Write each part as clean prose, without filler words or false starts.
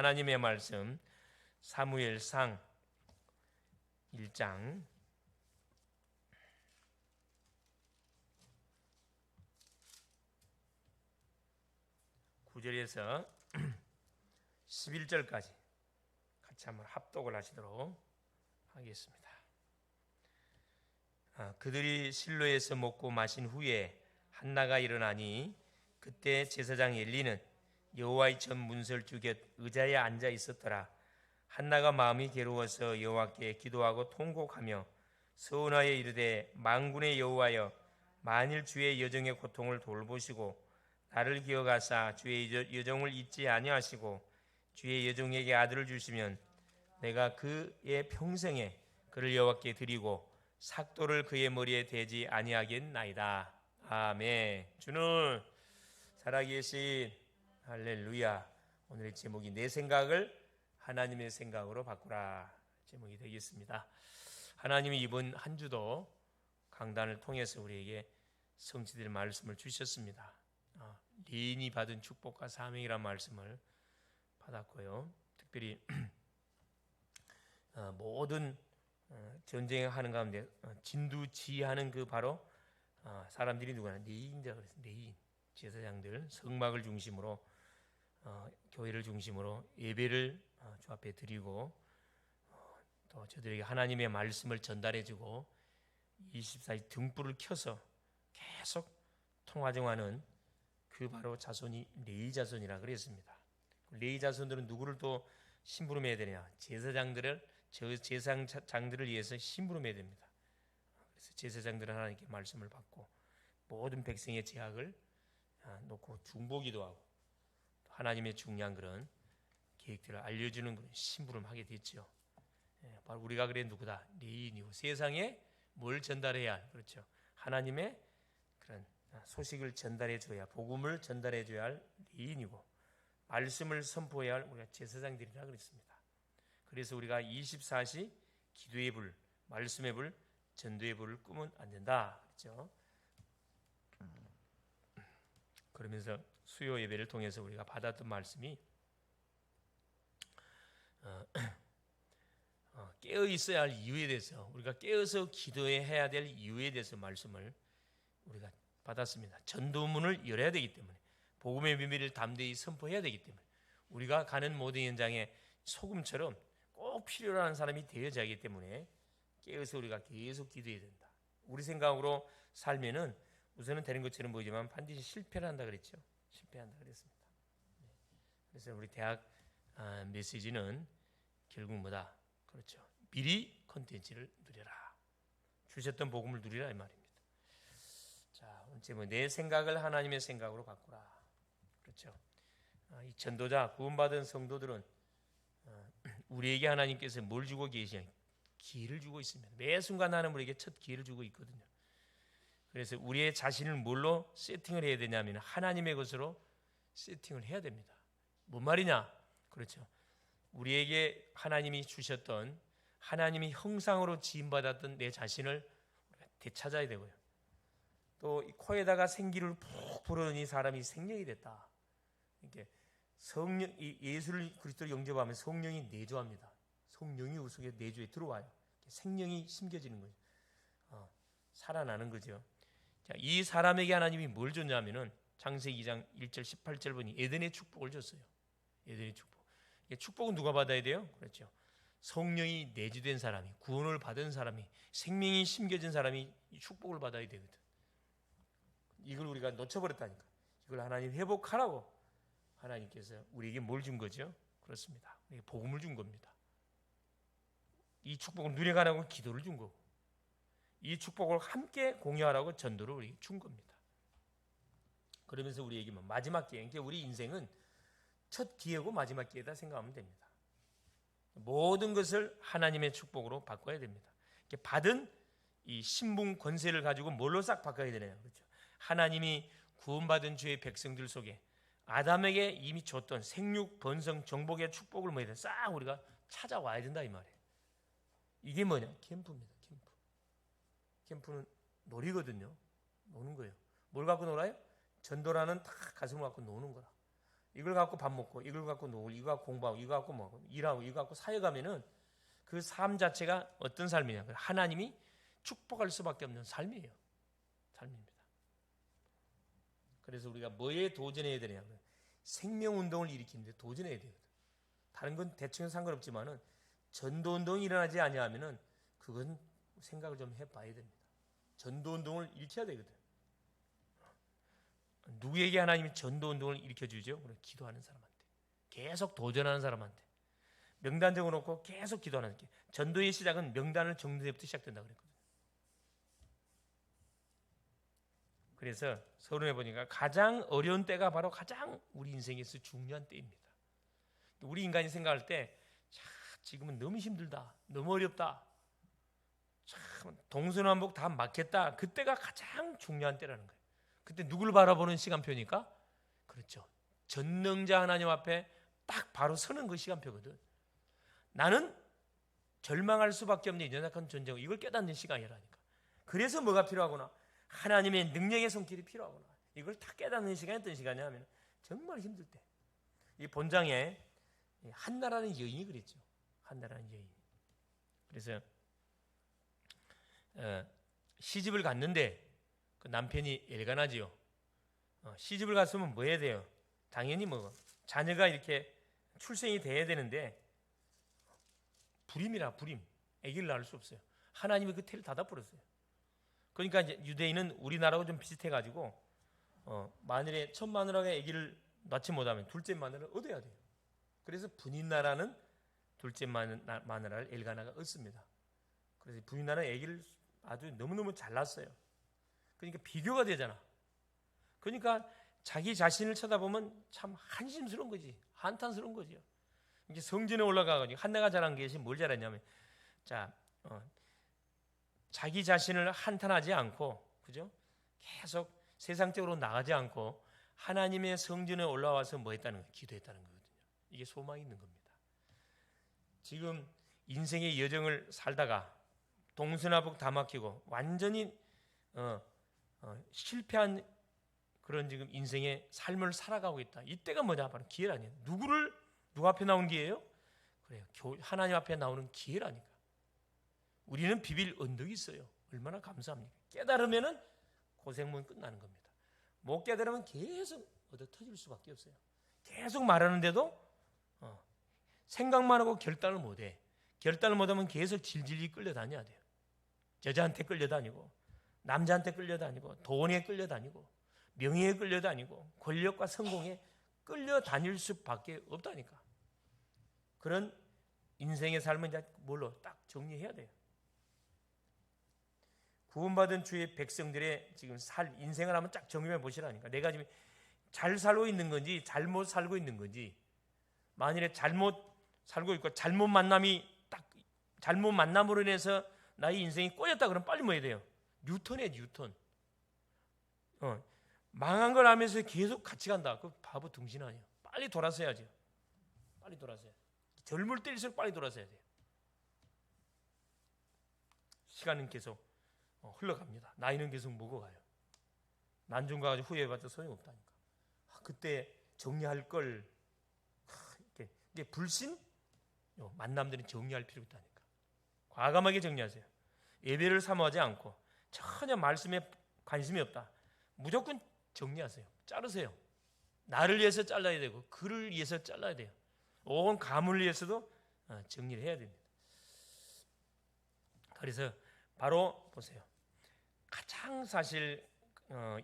하나님의 말씀 사무엘상 1장 9절에서 11절까지 같이 한번 합독을 하시도록 하겠습니다. 그들이 실로에서 먹고 마신 후에 한나가 일어나니 그때 제사장 엘리는 여호와의 전 문설주 곁 의자에 앉아 있었더라. 한나가 마음이 괴로워서 여호와께 기도하고 통곡하며 서원하여 이르되 만군의 여호와여, 만일 주의 여정의 고통을 돌보시고 나를 기억하사 주의 여정을 잊지 아니하시고 주의 여종에게 아들을 주시면 내가 그의 평생에 그를 여호와께 드리고 삭도를 그의 머리에 대지 아니하겠나이다. 아멘. 주는 살아계신 할렐루야. 오늘의 제목이 내 생각을 하나님의 생각으로 바꾸라 제목이 되겠습니다. 하나님이 이번 한 주도 강단을 통해서 우리에게 성취될 말씀을 주셨습니다. 리인이 받은 축복과 사명이란 말씀을 받았고요. 특별히 모든 전쟁하는 가운데 진두지휘하는 그 바로 사람들이 누구나 리인자 그래서 리인 제사장들 성막을 중심으로 교회를 중심으로 예배를 주 앞에 드리고 또 저들에게 하나님의 말씀을 전달해주고 24시 등불을 켜서 계속 통화정하는 그 바로 자손이 레위 자손이라 그랬습니다. 레위 자손들은 누구를 또 심부름해야 되냐? 제사장들을 위해서 심부름해야 됩니다. 그래서 제사장들은 하나님께 말씀을 받고 모든 백성의 제약을 놓고 중보기도 하고 하나님의 중요한 그런 계획들을 알려주는 그런 심부름하게 됐죠. 바로 우리가 그래 누구다? 레위인이고 세상에 뭘 전달해야 할 그렇죠. 하나님의 그런 소식을 전달해 줘야 복음을 전달해 줘야 할 레위인이고 말씀을 선포해야 할 우리가 제사장들이라 그랬습니다. 그래서 우리가 24시 기도의 불, 말씀의 불, 전도의 불을 끄면 안 된다 그렇죠. 그러면서 수요 예배를 통해서 우리가 받았던 말씀이 깨어 있어야 할 이유에 대해서 우리가 깨어서 기도해야 될 이유에 대해서 말씀을 우리가 받았습니다. 전도문을 열어야 되기 때문에 복음의 비밀을 담대히 선포해야 되기 때문에 우리가 가는 모든 현장에 소금처럼 꼭 필요로 하는 사람이 되어져야 하기 때문에 깨어서 우리가 계속 기도해야 된다. 우리 생각으로 살면은 우선은 되는 것처럼 보이지만 반드시 실패를 한다 그랬죠. 실패한다 그랬습니다. 그래서 우리 대학 메시지는 결국 뭐다? 그렇죠. 미리 콘텐츠를 누려라. 주셨던 복음을 누리라 이 말입니다. 자, 오늘 제목 내 생각을 하나님의 생각으로 바꾸라. 그렇죠. 이 전도자 구원받은 성도들은 우리에게 하나님께서 뭘 주고 계시냐? 기회를 주고 있습니다. 매 순간 하나님 우리에게 첫 기회를 주고 있거든요. 그래서 우리의 자신을 뭘로 세팅을 해야 되냐면 하나님의 것으로 세팅을 해야 됩니다. 뭔 말이냐? 그렇죠. 우리에게 하나님이 주셨던 하나님이 형상으로 지음받았던 내 자신을 되찾아야 되고요. 또 코에다가 생기를 푹 불어넣은 이 사람이 생명이 됐다. 이렇게 성령, 예수를 그리스도로 영접하면 성령이 내주합니다. 성령이 우리 속에 내주에 들어와요. 생명이 심겨지는 거죠. 살아나는 거죠. 자, 이 사람에게 하나님이 뭘 줬냐면은 창세기 2장 1절 18절 보니 에덴의 축복을 줬어요. 에덴의 축복. 축복은 누가 받아야 돼요? 그렇죠. 성령이 내주된 사람이, 구원을 받은 사람이, 생명이 심겨진 사람이 이 축복을 받아야 되거든. 이걸 우리가 놓쳐버렸다니까. 이걸 하나님 회복하라고 하나님께서 우리에게 뭘 준 거죠? 그렇습니다. 우리에게 복음을 준 겁니다. 이 축복을 누려가라고 기도를 준 거고 이 축복을 함께 공유하라고 전도를 우리에게 준 겁니다. 그러면서 우리에게 마지막 기회, 그러니까 우리 인생은 첫 기회고 마지막 기회다 생각하면 됩니다. 모든 것을 하나님의 축복으로 바꿔야 됩니다. 받은 이 신분 권세를 가지고 뭘로 싹 바꿔야 되나요? 그렇죠. 하나님이 구원받은 주의 백성들 속에 아담에게 이미 줬던 생육, 번성, 정복의 축복을 뭐야 돼? 싹 우리가 찾아와야 된다 이 말이에요. 이게 뭐냐? 캠프입니다. 캠프. 캠프는 놀이거든요. 노는 거예요. 뭘 갖고 놀아요? 전도라는 다 가슴을 갖고 노는 거라. 이걸 갖고 밥 먹고, 이걸 갖고 놀고, 이거 갖고 공부하고, 이거 갖고 뭐 일하고, 이거 갖고 사역하면은 그 삶 자체가 어떤 삶이냐? 하나님이 축복할 수밖에 없는 삶이에요. 삶입니다. 그래서 우리가 뭐에 도전해야 되냐면 생명운동을 일으키는데 도전해야 되거든. 다른 건 대충 상관없지만은 전도운동이 일어나지 아니하면은 그건 생각을 좀 해봐야 됩니다. 전도운동을 일으켜야 되거든. 누구에게 하나님이 전도운동을 일으켜주죠? 기도하는 사람한테, 계속 도전하는 사람한테, 명단 적어놓고 계속 기도하는 사람한테. 전도의 시작은 명단을 적는 데부터 시작된다고 그랬거든요. 그래서 서론에 보니까 가장 어려운 때가 바로 가장 우리 인생에서 중요한 때입니다. 우리 인간이 생각할 때 지금은 너무 힘들다, 너무 어렵다, 참 동서남북 다 막혔다, 그때가 가장 중요한 때라는 거예요. 그때 누굴 바라보는 시간표니까, 그렇죠, 전능자 하나님 앞에 딱 바로 서는 그 시간표거든. 나는 절망할 수밖에 없는 연약한 존재고 이걸 깨닫는 시간이라니까. 그래서 뭐가 필요하구나, 하나님의 능력의 손길이 필요하구나, 이걸 다 깨닫는 시간이 어떤 시간이냐 하면 정말 힘들 때. 이 본장에 한나라는 여인이 그랬죠. 한나라는 여인. 그래서 시집을 갔는데 그 남편이 엘가나지요. 시집을 갔으면 뭐 해야 돼요? 당연히 뭐 자녀가 이렇게 출생이 돼야 되는데 불임이라 불임, 아기를 낳을 수 없어요. 하나님이 그 태를 닫아버렸어요. 그러니까 이제 유대인은 우리나라하고 좀 비슷해가지고 만일에 첫 마누라가 아기를 낳지 못하면 둘째 마누라를 얻어야 돼요. 그래서 분인나라는 둘째 마누라를 엘가나가 얻습니다. 그래서 분인나라는 아기를 아주 너무너무 잘 낳았어요. 그러니까 비교가 되잖아. 그러니까 자기 자신을 쳐다보면 참 한심스러운 거지, 한탄스러운 거지요. 이제 성전에 올라가가지고 한나가 잘한 것이 뭘 잘했냐면, 자기 자신을 한탄하지 않고, 그죠? 계속 세상적으로 나가지 않고 하나님의 성전에 올라와서 뭐 했다는 거예요? 기도했다는 거거든요. 이게 소망이 있는 겁니다. 지금 인생의 여정을 살다가 동서남북 다 막히고 완전히 실패한 그런 지금 인생의 삶을 살아가고 있다. 이때가 뭐냐? 바로 기회라니에요. 누구 앞에 나온 기회예요? 그래요. 하나님 앞에 나오는 기회라니까. 우리는 비빌 언덕이 있어요. 얼마나 감사합니까? 깨달으면은 고생문 끝나는 겁니다. 못 깨달으면 계속 얻어 터질 수밖에 없어요. 계속 말하는데도 생각만 하고 결단을 못해. 결단을 못하면 계속 질질이 끌려다녀야 돼요. 여자한테 끌려다니고, 남자한테 끌려다니고, 돈에 끌려다니고, 명예에 끌려다니고, 권력과 성공에 끌려다닐 수밖에 없다니까. 그런 인생의 삶은 이제 뭘로 딱 정리해야 돼요. 구원받은 주의 백성들의 지금 인생을 한번 쫙 정리해 보시라니까. 내가 지금 잘 살고 있는 건지 잘못 살고 있는 건지, 만일에 잘못 살고 있고 잘못 만남으로 인해서 나의 인생이 꼬였다 그러면 빨리 뭐 해야 돼요? 뉴턴이에요, 뉴턴. 망한 걸 알면서 계속 같이 간다. 그 바보 등신 아니에요. 빨리 돌아서야죠. 빨리 돌아서야. 젊을 때일수록 빨리 돌아서야 돼요. 시간은 계속 흘러갑니다. 나이는 계속 먹어가요. 난중 가가지고 후회해봤자 소용없다니까. 그때 정리할 걸, 이게 불신? 만남들은 정리할 필요가 있다니까. 과감하게 정리하세요. 예배를 사모하지 않고 전혀 말씀에 관심이 없다. 무조건 정리하세요. 자르세요. 나를 위해서 잘라야 되고 그를 위해서 잘라야 돼요. 온 가문을 위해서도 정리를 해야 됩니다. 그래서 바로 보세요. 가장 사실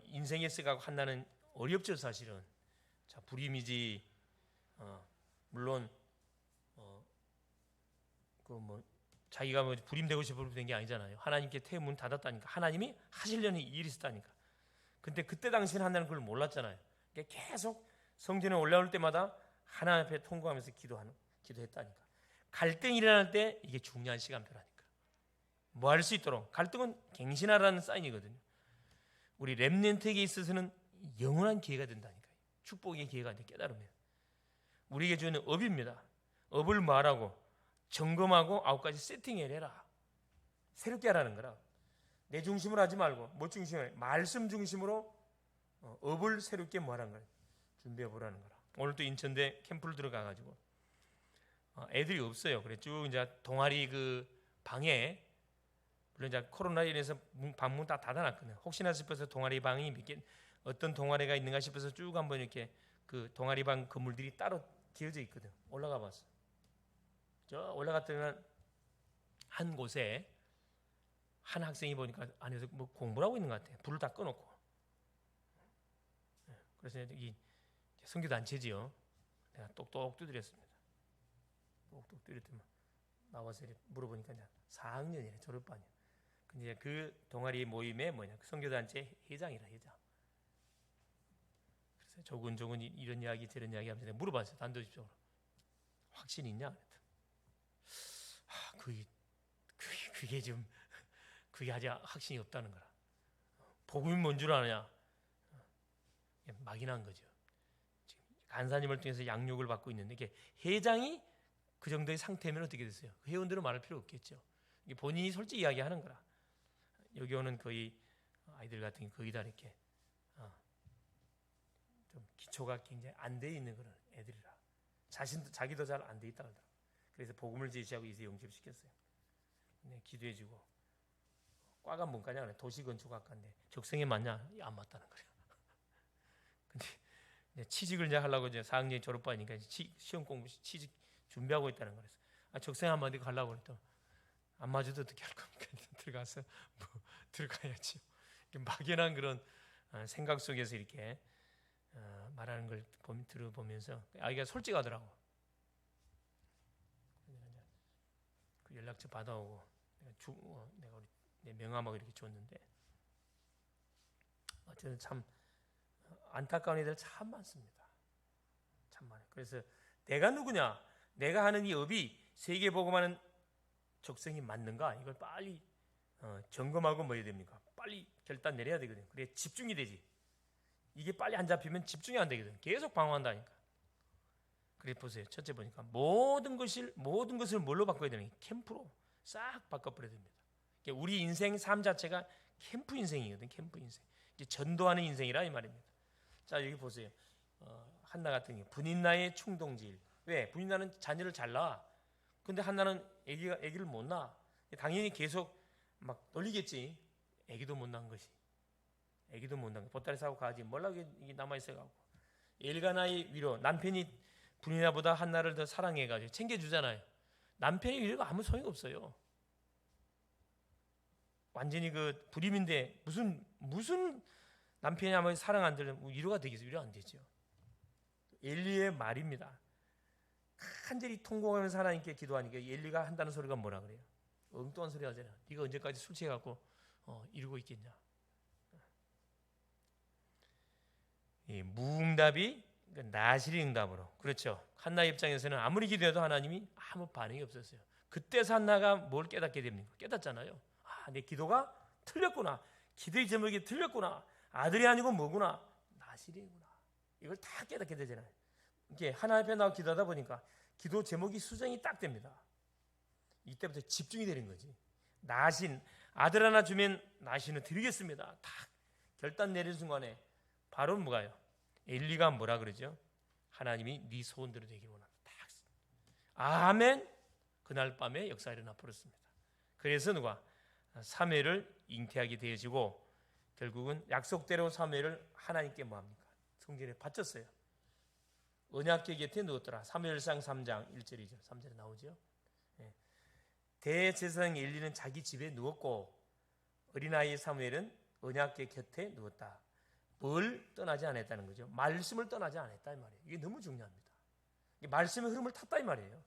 인생에 쓰가고 한다는 어렵죠. 사실은 불임이지. 물론 자기가 뭐 불임되고 싶어서 된 게 아니잖아요. 하나님께 태의 문 닫았다니까. 하나님이 하시려는 일이 있었다니까. 근데 그때 당시에는 한다는 걸 몰랐잖아요. 계속 성전에 올라올 때마다 하나님 앞에 통곡하면서 기도했다니까. 갈등이 일어날 때 이게 중요한 시간표라니까. 뭐 할 수 있도록. 갈등은 갱신하라는 사인이거든요. 우리 렘넌트에게 있어서는 영원한 기회가 된다니까요. 축복의 기회가 돼, 깨달으면. 우리에게 주는 업입니다. 업을 말하고 점검하고 9가지 세팅해내라. 새롭게 하라는 거라. 내 중심으로 하지 말고 뭐 중심으로, 말씀 중심으로 업을 새롭게 뭐하라는 거야. 준비해 보라는 거라. 오늘 또 인천대 캠프를 들어가가지고 애들이 없어요. 그래 쭉 이제 동아리 그 방에, 물론 이제 코로나로 인해서 방문 다 닫아놨거든요. 혹시나 싶어서 동아리 방이 몇 개, 어떤 동아리가 있는가 싶어서 쭉 한번 이렇게 그 동아리 방 건물들이 따로 지어져 있거든. 올라가 봤어. 저 올라갔더니 한 곳에 한 학생이 보니까 안에서 뭐 공부를 하고 있는 것 같아. 불을 다 꺼놓고. 그래서 이 선교단체지요. 내가 똑똑 두드렸습니다. 똑똑 두드렸더니 나와서 물어보니까 이제 4학년이래, 졸업반이야. 근데 그 동아리 모임에 뭐냐, 그 선교단체 회장이라, 회장. 그래서 조근조근 이런 이야기 저런 이야기 하면서 내가 물어봤어요. 단도직입적으로 확신 있냐? 그게 좀 그게 아직 확신이 없다는 거라. 복음이 뭔 줄 아느냐? 막연한 거죠. 지금 간사님을 통해서 양육을 받고 있는데 이게 회장이 그 정도의 상태면 어떻게 됐어요? 그 회원들은 말할 필요 없겠죠. 이게 본인이 솔직히 이야기하는 거라. 여기 오는 거의 아이들 같은 게 거의 다 이렇게 좀 기초가 굉장히 안 돼 있는 그런 애들이라. 자기도 잘 안 돼 있다 그러더라고요. 그래서 복음을 제시하고 이제 영접시켰어요. 네, 기도해주고. 과가 뭔가냐? 도시건축학과인데 적성에 맞냐? 안 맞다는 거예요. 근데 취직을 이제 하려고 이제 4학년 졸업반이니까 시험 공부 취직 준비하고 있다는 거예요. 적성에 안 맞으니까 가려고 그랬더니 안 맞아도 어떻게 할 겁니까? 들어가서 뭐 들어가야지. 막연한 그런 생각 속에서 이렇게 말하는 걸 들어보면서 아이가 솔직하더라고. 그 연락처 받아오고 내가 내 명함하고 이렇게 줬는데 어쨌든 참 안타까운 애들 참 많습니다. 참 많아요. 그래서 내가 누구냐? 내가 하는 이 업이 세계 복음하는 적성이 맞는가? 이걸 빨리 점검하고 뭐 해야 됩니까? 빨리 결단 내려야 되거든요. 그래 집중이 되지. 이게 빨리 안 잡히면 집중이 안 되거든. 계속 방황한다니까. 그래 보세요. 첫째 보니까 모든 것을 뭘로 바꿔야 되는 게 캠프로 싹 바꿔버려야 됩니다. 우리 인생 삶 자체가 캠프 인생이거든. 캠프 인생. 이제 전도하는 인생이라 이 말입니다. 자 여기 보세요. 한나 같은 경우 분인나의 충동질. 왜? 분인나는 자녀를 잘 낳아. 근데 한나는 아기를 못 낳아. 당연히 계속 막 놀리겠지. 아기도 못 낳은 것이. 아기도 못 낳은 거. 보따리 싸고 가지. 몰라게 남아 있어가고. 엘가나의 위로. 남편이 분인나보다 한나를 더 사랑해가지고 챙겨주잖아요. 남편의 위로가 아무 소용이 없어요. 완전히 그 불임인데 무슨 남편이 아무리 사랑 안 들으면 위로가 되겠어요? 위로 안 되죠. 엘리의 말입니다. 간절히 통곡하면서 하나님께 기도하니까 엘리가 한다는 소리가 뭐라 그래요? 엉뚱한 소리 하잖아. 네가 언제까지 술 취해갖고 이러고 있겠냐? 이 무응답이 나실의 응답으로. 그렇죠. 한나 입장에서는 아무리 기도해도 하나님이 아무 반응이 없었어요. 그때서 한나가 뭘 깨닫게 됩니까? 깨닫잖아요. 내 기도가 틀렸구나. 기도의 제목이 틀렸구나. 아들이 아니고 뭐구나. 나실이구나. 이걸 다 깨닫게 되잖아요. 이게 하나님 앞에 나와 기도하다 보니까 기도 제목이 수정이 딱 됩니다. 이때부터 집중이 되는 거지. 나신, 아들 하나 주면 나신을 드리겠습니다. 딱 결단 내린 순간에 바로 뭐가요? 엘리가 뭐라 그러죠? 하나님이 네 소원대로 되기를 원한다. 딱. 아멘. 그날 밤에 역사가 일어나 버렸습니다. 그래서 누가? 사무엘을 잉태하게 되어지고 결국은 약속대로 사무엘을 하나님께 뭐합니까? 성전에 바쳤어요. 언약궤 곁에 누웠더라. 사무엘상 3장 1절이죠. 3절에 나오죠. 대제사장 엘리는 자기 집에 누웠고 어린아이 사무엘은 언약궤 곁에 누웠다. 뭘 떠나지 않았다는 거죠? 말씀을 떠나지 않았다 이 말이에요. 이게 너무 중요합니다. 이게 말씀의 흐름을 탔다 이 말이에요.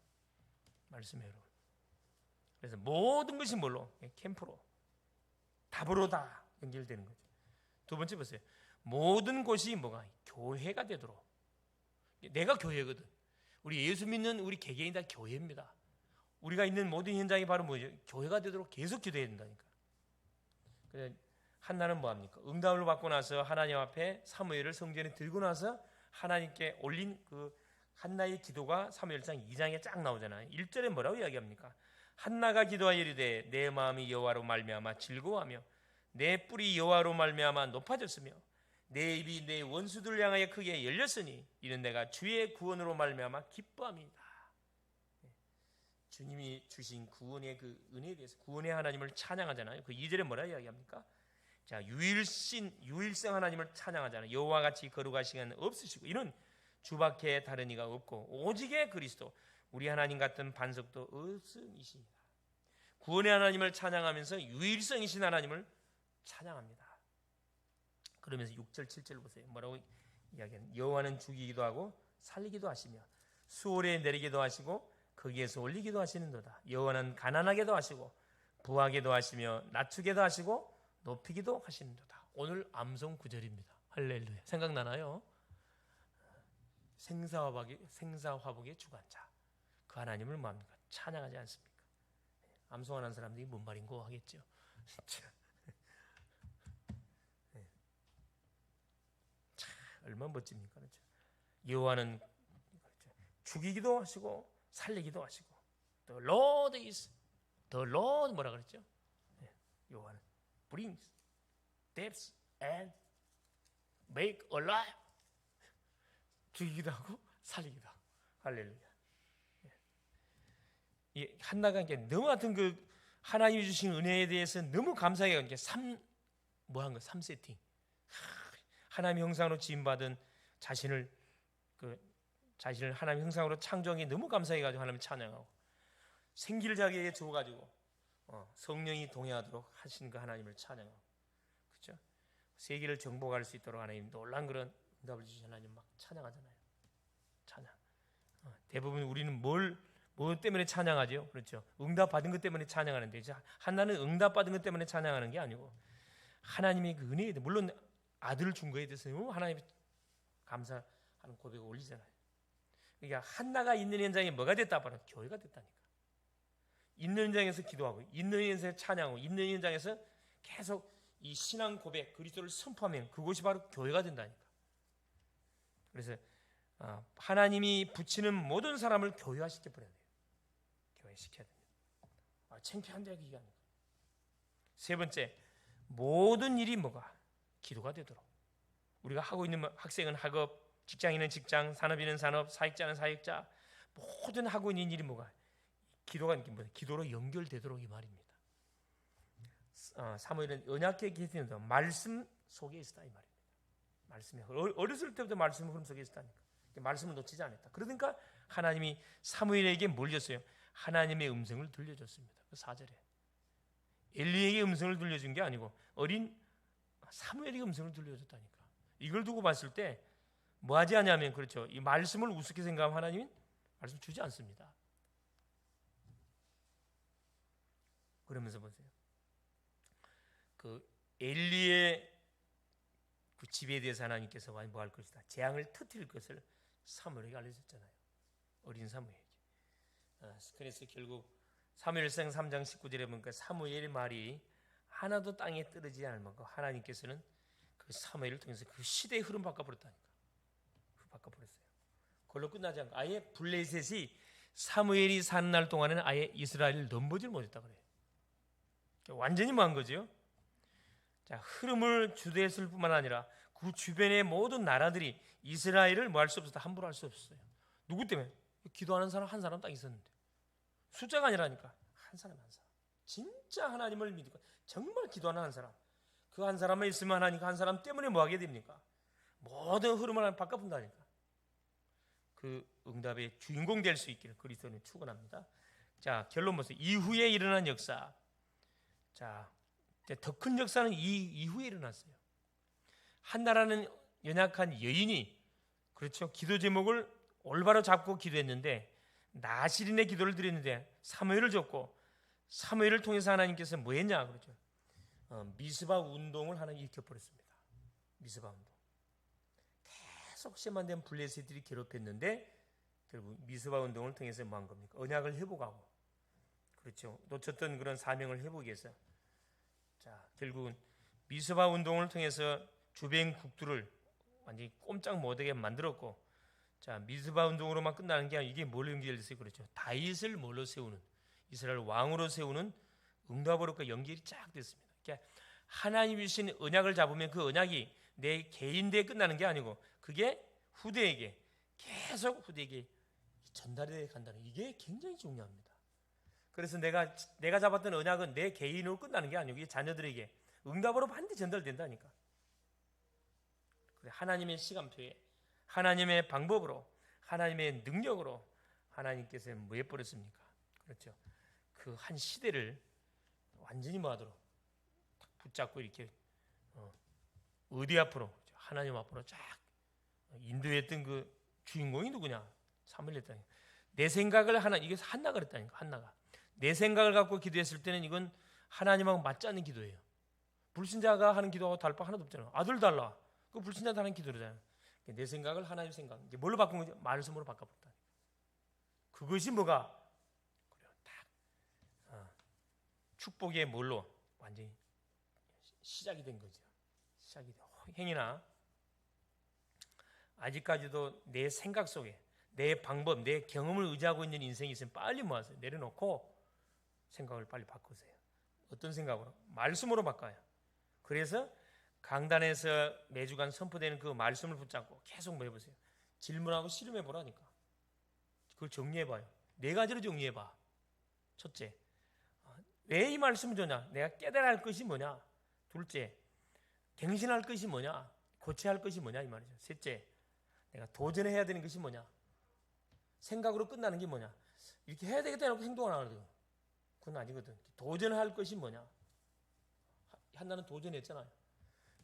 말씀의 흐름. 그래서 모든 것이 뭘로? 캠프로. 답으로 다 연결되는 거죠. 두 번째 보세요. 모든 것이 뭐가? 교회가 되도록. 내가 교회거든. 우리 예수 믿는 우리 개개인이 다 교회입니다. 우리가 있는 모든 현장이 바로 뭐죠? 교회가 되도록 계속 기도해야 된다니까. 그래 한나는 뭐합니까? 응답을 받고 나서 하나님 앞에 사무엘을 성전에 들고 나서 하나님께 올린 그 한나의 기도가 사무엘상 2장에 쫙 나오잖아요. 1절에 뭐라고 이야기합니까? 한나가 기도하여 이르되 내 마음이 여호와로 말미암아 즐거워하며 내 뿔이 여호와로 말미암아 높아졌으며 내 입이 내 원수들을 향하여 크게 열렸으니 이는 내가 주의 구원으로 말미암아 기뻐함이다. 주님이 주신 구원의 그 은혜에 대해서 구원의 하나님을 찬양하잖아요. 그 2절에 뭐라 이야기합니까? 자, 유일성 하나님을 찬양하잖아요. 여호와 같이 거룩하신 이는 없으시고 이는 주밖에 다른 이가 없고 오직의 그리스도 우리 하나님 같은 반석도 없음이시니라. 구원의 하나님을 찬양하면서 유일성이신 하나님을 찬양합니다. 그러면서 6절 7절 보세요. 뭐라고 이야기하는? 여호와는 죽이기도 하고 살리기도 하시며 수월에 내리기도 하시고 거기에서 올리기도 하시는도다. 여호와는 가난하게도 하시고 부하게도 하시며 낮추게도 하시고 높이기도 하시는도다. 오늘 암송 9절입니다. 할렐루야. 생각나나요? 생사화복의 주관자 그 하나님을 뭐합니까? 찬양하지 않습니까? 암송하는 사람들이 뭔 말인고 하겠죠. 진짜 얼마나 멋집니까? 그렇죠? 여호와는 죽이기도 하시고 살리기도 하시고 The Lord is The Lord 뭐라 그랬죠? 여호와는 brings death and make alive 죽이기도 하고 살리기도 하고 할렐루야. 이 한나가 너무 같은 그 하나님이 주신 은혜에 대해서 너무 감사해요. 이게 3세팅 하나님의 형상으로 지음받은 자신을 하나님의 형상으로 창조한 게 너무 감사해가지고 하나님을 찬양하고 생기를 자기에게 주어가지고 성령이 동행하도록 하신 그 하나님을 찬양하고 그렇죠? 세계를 정복할 수 있도록 하나님 놀란 그런 응답을 주신 하나님 막 찬양하잖아요. 찬양. 대부분 우리는 뭘 때문에 찬양하죠? 그렇죠? 응답 받은 것 때문에 찬양하는데 한나는 응답 받은 것 때문에 찬양하는 게 아니고 하나님의 그 은혜에 대해 물론 아들을 준 거에 대해서 하나님이 감사하는 고백을 올리잖아요. 그러니까 한나가 있는 현장에 뭐가 됐다? 바로 교회가 됐다니까. 있는 현장에서 기도하고 있는 현장에서 찬양하고 있는 현장에서 계속 이 신앙 고백 그리스도를 선포하면 그곳이 바로 교회가 된다니까. 그래서 하나님이 붙이는 모든 사람을 교회화시켜 버려야 돼요. 교회시켜야 됩니다. 창피한데 그게 아니고. 세 번째, 모든 일이 뭐가? 기도가 되도록. 우리가 하고 있는 학생은 학업, 직장인은 직장, 산업인은 산업, 사역자는 사역자, 모든 하고 있는 일이 뭐가? 기도가 뭐냐? 기도로 연결되도록 이 말입니다. 사무엘은 언약궤 계시는 말씀 속에 있었다 이 말입니다. 말씀이 어렸을 때부터 말씀 흐름 속에 있었다니까. 말씀을 놓치지 않았다. 그러니까 하나님이 사무엘에게 뭘 줬어요? 하나님의 음성을 들려줬습니다. 그 4절에 엘리에게 음성을 들려준 게 아니고 어린 사무엘에게 음성을 들려줬다니까. 이걸 두고 봤을 때 뭐 하지 않냐면 그렇죠. 이 말씀을 우습게 생각하면 하나님은 말씀 주지 않습니다. 그러면서 보세요. 그 엘리의 그 집에 대해서 하나님께서 뭐 할 것이다. 재앙을 터뜨릴 것을 사무엘에게 알려줬잖아요. 어린 사무엘에게. 그래서 결국 사무엘상 3장 19절에 보니까 사무엘의 말이 하나도 땅에 떨어지지 않을 만큼 하나님께서는 그 사무엘을 통해서 그 시대의 흐름 바꿔버렸다니까. 바꿔버렸어요. 그걸로 끝나지 않고 아예 블레셋이 사무엘이 사는 날 동안에는 아예 이스라엘을 넘보질 못했다 그래요. 완전히 망한 거죠. 자, 흐름을 주도했을 뿐만 아니라 그 주변의 모든 나라들이 이스라엘을 뭐 할 수 없었다. 함부로 할 수 없었어요. 누구 때문에? 기도하는 사람 한 사람 딱 있었는데 숫자가 아니라니까 한 사람 한 사람. 진짜 하나님을 믿고 정말 기도하는 한 사람. 그 한 사람만 있으면 하나님 한 사람 때문에 뭐 하게 됩니까? 모든 흐름을 바꿔본다니까. 그 응답의 주인공 될 수 있기를 그리스도는 축원합니다. 자, 결론 보세요. 이후에 일어난 역사. 자, 더 큰 역사는 이후에 일어났어요. 한나라는 연약한 여인이 그렇죠. 기도 제목을 올바로 잡고 기도했는데 나시린의 기도를 드렸는데 사무엘을 줬고 사무엘을 통해서 하나님께서 뭐 했냐 그렇죠. 미스바 운동을 하나 일으켜버렸습니다. 미스바 운동. 계속 심한된 블레셋들이 괴롭혔는데 결국 미스바 운동을 통해서 뭐 한 겁니까? 언약을 회복하고 그렇죠. 놓쳤던 그런 사명을 회복하기 위해서 자, 결국은 미스바 운동을 통해서 주변 국들을 완전히 꼼짝 못하게 만들었고 자, 미스바 운동으로만 끝나는 게 아니라 이게 뭘 연결됐어요? 그렇죠. 다윗을 뭘로 세우는 이스라엘 왕으로 세우는 응답으로가 연결이 쫙 됐습니다. 그러니까 하나님이 주신 언약을 잡으면 그 언약이 내 개인대에 끝나는 게 아니고 그게 후대에게 계속 후대에게 전달해 간다는 이게 굉장히 중요합니다. 그래서 내가 잡았던 언약은 내 개인으로 끝나는 게 아니고 이게 자녀들에게 응답으로 반드시 전달된다니까. 하나님의 시간표에 하나님의 방법으로 하나님의 능력으로 하나님께서 뭐 해버렸습니까? 그렇죠. 그 한 시대를 완전히 뭐하도록 붙잡고 이렇게 어디 앞으로 하나님 앞으로 쫙 인도했던 그 주인공이 누구냐? 사무엘 했다니까. 내 생각을 이게 한나가 그랬다니까. 한나가 내 생각을 갖고 기도했을 때는 이건 하나님하고 맞지 않는 기도예요. 불신자가 하는 기도하고 다를 바 하나도 없잖아. 아들 달라. 그 불신자도 하는 기도잖아요. 내 생각을 하나님 생각. 이제 뭘로 바꾼 거죠? 말씀으로 바꿔버렸다. 그것이 뭐가? 그래요. 딱 축복의 뭘로 완전히 시작이 된 거죠. 시작이 돼. 행이나 아직까지도 내 생각 속에 내 방법, 내 경험을 의지하고 있는 인생이 있으면 빨리 모아서 내려놓고 생각을 빨리 바꾸세요. 어떤 생각으로? 말씀으로 바꿔요. 그래서 강단에서 매주간 선포되는 그 말씀을 붙잡고 계속 뭐 해보세요. 질문하고 실험해 보라니까. 그걸 정리해봐요. 4가지로 정리해봐. 첫째, 왜 이 말씀을 주냐? 내가 깨달아야 할 것이 뭐냐? 둘째, 갱신할 것이 뭐냐? 고쳐야 할 것이 뭐냐? 이 말이죠. 셋째, 내가 도전해야 되는 것이 뭐냐? 생각으로 끝나는 게 뭐냐? 이렇게 해야 되겠다 해놓고 행동을 안 하거든. 그건 아니거든. 도전할 것이 뭐냐? 한나는 도전했잖아요.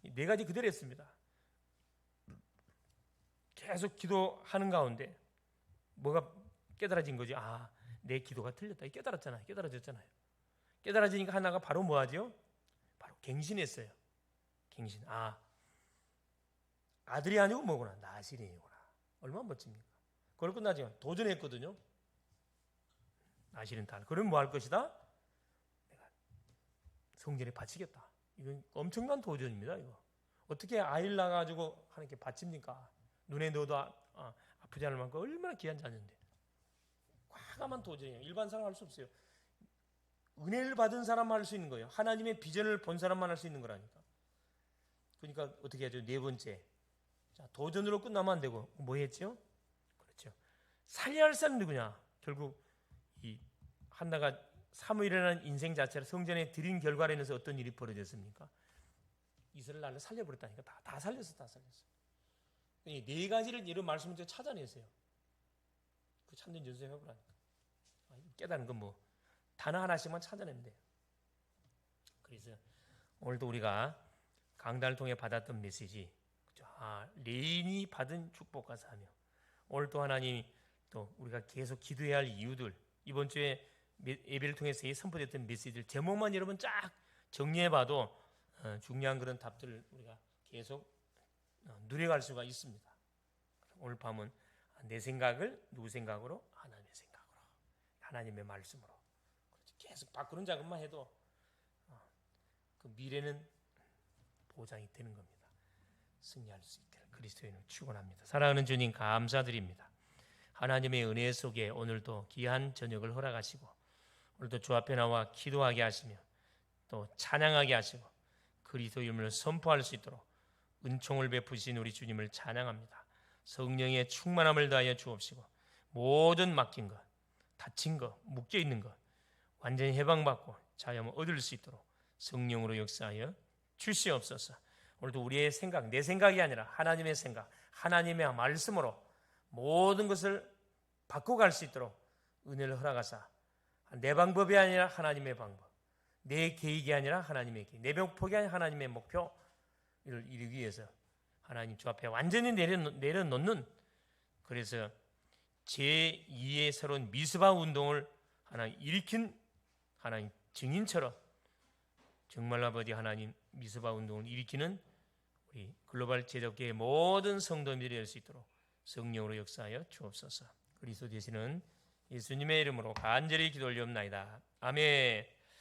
4가지 그대로 했습니다. 계속 기도하는 가운데 뭐가 깨달아진 거지? 내 기도가 틀렸다. 깨달았잖아요. 깨달아졌잖아요. 깨달아지니까 하나가 바로 뭐하죠? 바로 갱신했어요. 갱신. 아들이 아니고 뭐구나? 나실이구나. 얼마나 멋집니까? 그걸 끝나지 도전했거든요. 나실은 딸. 그럼 뭐 할 것이다? 내가 성전에 바치겠다. 이건 엄청난 도전입니다. 이거 어떻게 아이를 낳아가지고 하나님께 바칩니까? 눈에 넣어도 아프지 않을 만큼 얼마나 귀한 자녀인데. 과감한 도전이에요. 일반 사람 할 수 없어요. 은혜를 받은 사람만 할 수 있는 거예요. 하나님의 비전을 본 사람만 할 수 있는 거라니까. 그러니까 어떻게 하죠? 4번째, 자, 도전으로 끝나면 안 되고 뭐 했죠? 그렇죠. 살려야 할 사람은 누구냐? 결국 이 한나가 사무엘이라는 인생 자체를 성전에 드린 결과로 인해서 어떤 일이 벌어졌습니까? 이스라엘을 살려버렸다니까. 다 살렸어. 이 4가지를 이런 말씀을 찾아내세요. 그 참된 연습 해보라니까. 깨달은 건 뭐 단어 하나씩만 찾아내면 돼요. 그래서 오늘도 우리가 강단을 통해 받았던 메시지, 그렇죠? 레인이 받은 축복과 사명. 오늘 또 하나님이 또 우리가 계속 기도해야 할 이유들, 이번 주에 예배를 통해서 선포됐던 메시지들 제목만 여러분 쫙 정리해봐도 중요한 그런 답들을 우리가 계속 누려갈 수가 있습니다. 오늘 밤은 내 생각을 누구 생각으로? 하나님의 생각으로, 하나님의 말씀으로 계속 바꾸는 작업만 해도 그 미래는 보장이 되는 겁니다. 승리할 수 있기를 그리스도인을 축원합니다. 사랑하는 주님 감사드립니다. 하나님의 은혜 속에 오늘도 귀한 저녁을 허락하시고 오늘도 주 앞에 나와 기도하게 하시며 또 찬양하게 하시고 그리스도 이름을 선포할 수 있도록 은총을 베푸신 우리 주님을 찬양합니다. 성령의 충만함을 다하여 주옵시고 모든 막힌 것, 다친 것, 묶여있는 것 완전히 해방받고 자유함을 얻을 수 있도록 성령으로 역사하여 주시옵소서. 오늘도 우리의 생각, 내 생각이 아니라 하나님의 생각, 하나님의 말씀으로 모든 것을 바꿔갈 수 있도록 은혜를 허락하사 내 방법이 아니라 하나님의 방법, 내 계획이 아니라 하나님의 계획, 내 목표가 아니라 하나님의 목표를 이루기 위해서 하나님 주 앞에 완전히 내려놓는, 그래서 제2의 새로운 미스바 운동을 하나님 일으킨 하나님 증인처럼 정말 아버지 하나님 미스바 운동을 일으키는 우리 글로벌 제적계의 모든 성도들이 될 수 있도록 성령으로 역사하여 주옵소서. 그리스도 되시는 예수님의 이름으로 간절히 기도 올리옵나이다. 아멘.